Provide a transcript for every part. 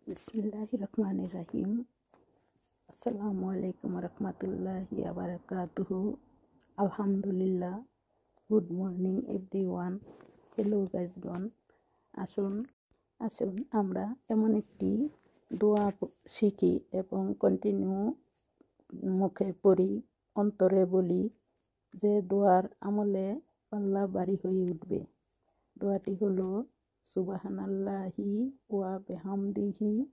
बिस्मिल्लाहिर्रहमानिर्रहीम। अस्सलामुअलैकुम वरहमतुल्लाहि वबरकातुहू। আলহামদুলিল্লাহ। Good morning everyone. হ্যালো গাইজগণ, আসুন আসুন আমরা এমন একটি দোয়া শিখি এবং কন্টিনিউ মুখে পড়ি, অন্তরে বলি, যে দোয়ার আমলে আল্লাহ বাড়ি হয়ে উঠবে। দোয়াটি হলো সুবহানাল্লাহি ওয়া বিহামদিহি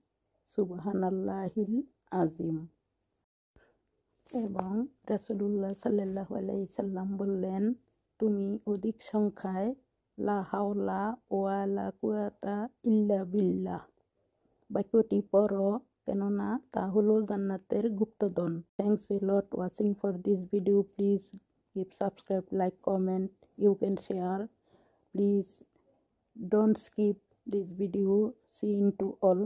সুবহানাল্লাহিল আজিম। এবং রাসূলুল্লাহ সাল্লাল্লাহু আলাইহি সাল্লাম বললেন, তুমি অধিক সংখ্যায় লা হাওলা ওয়া লা কুওয়াতা ইল্লা বিল্লাহ বাক্যটি পড়ো, কেননা তা হলো জান্নাতের গুপ্তধন। Thanks a lot watching for this video. Please give subscribe, like, comment, you can share. Please don't skip this video. See you to all.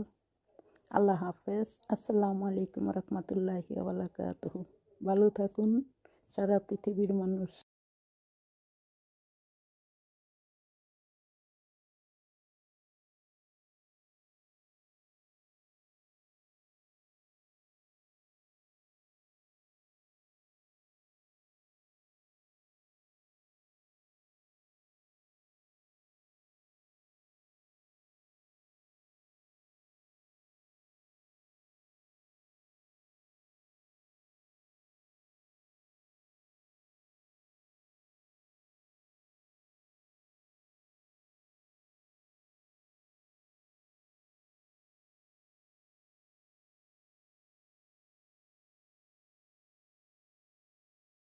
আল্লাহ হাফেজ। আসসালামু আলাইকুম রহমতুল্লাহি ওয়া বারাকাতুহু। ভালো থাকুন সারা পৃথিবীর মানুষ।